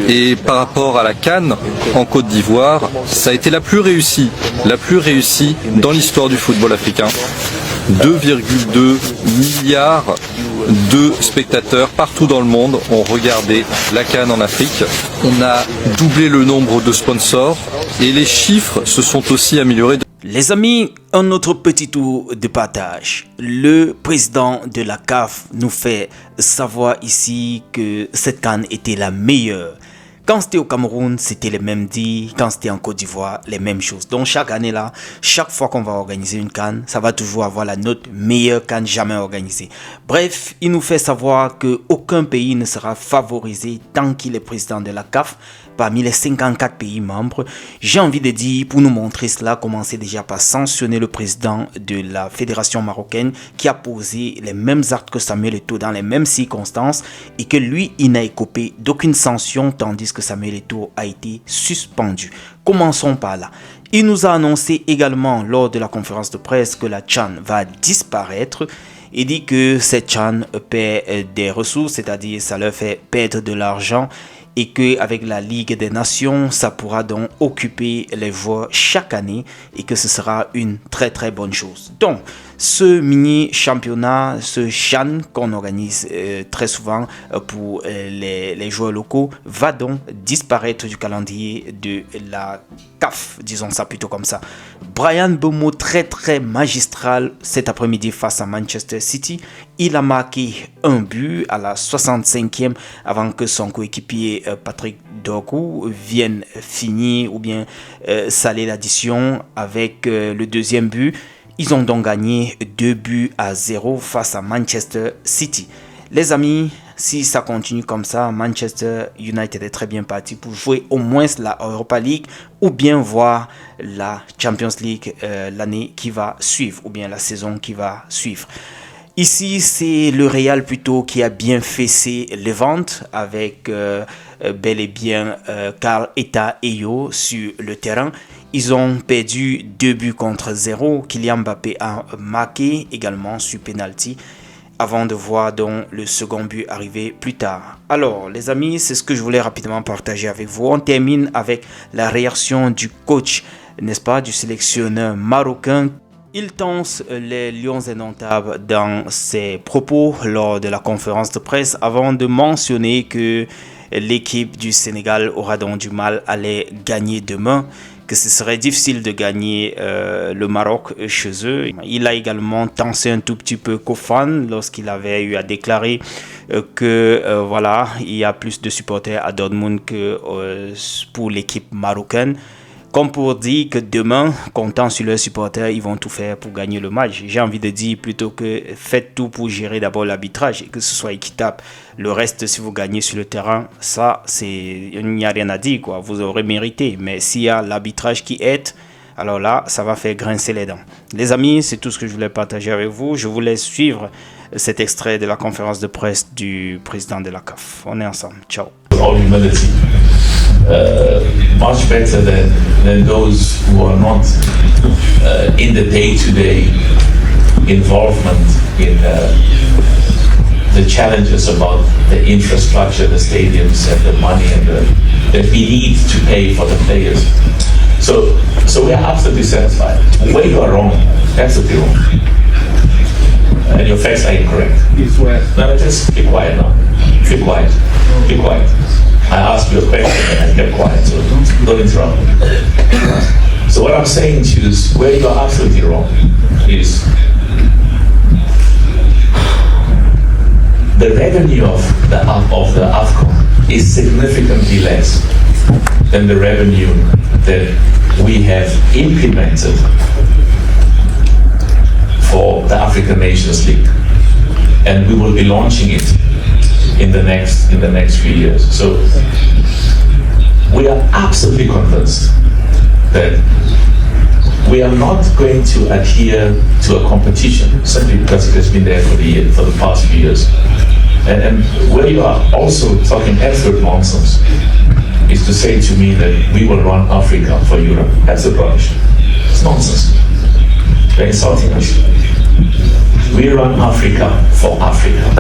Et par rapport à la CAN en Côte d'Ivoire, ça a été la plus réussie dans l'histoire du football africain. 2,2 milliards de spectateurs partout dans le monde ont regardé la CAN en Afrique. On a doublé le nombre de sponsors et les chiffres se sont aussi améliorés. Les amis, un autre petit tour de partage. Le président de la CAF nous fait savoir ici que cette CAN était la meilleure. Quand c'était au Cameroun, c'était les mêmes dits. Quand c'était en Côte d'Ivoire, les mêmes choses. Donc chaque année là, chaque fois qu'on va organiser une CAN, ça va toujours avoir la note meilleure CAN jamais organisée. Bref, il nous fait savoir qu'aucun pays ne sera favorisé tant qu'il est président de la CAF parmi les 54 pays membres. J'ai envie de dire, pour nous montrer cela, commencez déjà par sanctionner le président de la fédération marocaine qui a posé les mêmes actes que Samuel Eto'o dans les mêmes circonstances et que lui, il n'a écopé d'aucune sanction tandis que Samuel Eto'o a été suspendu. Commençons par là. Il nous a annoncé également lors de la conférence de presse que la CHAN va disparaître. Il dit que cette CHAN paie des ressources, c'est-à-dire ça leur fait perdre de l'argent et qu'avec la Ligue des Nations, ça pourra donc occuper les voix chaque année et que ce sera une très très bonne chose. Donc, ce mini-championnat, ce CHAN qu'on organise très souvent pour les joueurs locaux, va donc disparaître du calendrier de la CAF, disons ça plutôt comme ça. Bryan Mbeumo, très très magistral cet après-midi face à Manchester City. Il a marqué un but à la 65e avant que son coéquipier Patrick Dorgu vienne finir ou bien saler l'addition avec le deuxième but. Ils ont donc gagné 2-0 face à Manchester City. Les amis, si ça continue comme ça, Manchester United est très bien parti pour jouer au moins la Europa League ou bien voir la Champions League l'année qui va suivre ou bien la saison qui va suivre. Ici, c'est le Real plutôt qui a bien fessé les ventes avec bel et bien Karl Eta Eyo sur le terrain. Ils ont perdu 2-0. Kylian Mbappé a marqué également sur penalty avant de voir donc le second but arriver plus tard. Alors les amis, c'est ce que je voulais rapidement partager avec vous. On termine avec la réaction du coach, n'est-ce pas, du sélectionneur marocain. Il tense les Lions indomptables dans ses propos lors de la conférence de presse avant de mentionner que l'équipe du Sénégal aura donc du mal à les gagner demain, que ce serait difficile de gagner le Maroc chez eux. Il a également tensé un tout petit peu Kofan lorsqu'il avait eu à déclarer que voilà, il y a plus de supporters à Dortmund que pour l'équipe marocaine. Comme pour dire que demain, comptant sur leurs supporters, ils vont tout faire pour gagner le match. J'ai envie de dire plutôt que faites tout pour gérer d'abord l'arbitrage et que ce soit équitable. Le reste, si vous gagnez sur le terrain, ça, il n'y a rien à dire, quoi. Vous aurez mérité. Mais s'il y a l'arbitrage qui aide, alors là, ça va faire grincer les dents. Les amis, c'est tout ce que je voulais partager avec vous. Je vous laisse suivre cet extrait de la conférence de presse du président de la CAF. On est ensemble. Ciao. Much better than those who are not in the day-to-day involvement in the challenges about the infrastructure, the stadiums, and the money and that we need to pay for the players. So we are absolutely satisfied. Where you are wrong, absolutely wrong, and your facts are incorrect. No, just be quiet now. Be quiet. Be quiet. I asked you a question and I kept quiet, so don't interrupt me. So what I'm saying to you is where you are absolutely wrong is the revenue of the AFCON is significantly less than the revenue that we have implemented for the African Nations League, and we will be launching it in the next few years. So we are absolutely convinced that we are not going to adhere to a competition simply because it has been there for the past few years. And where you are also talking absolute nonsense is to say to me that we will run Africa for Europe. That's a rubbish. It's nonsense. You're insulting us. We run Africa for Africa.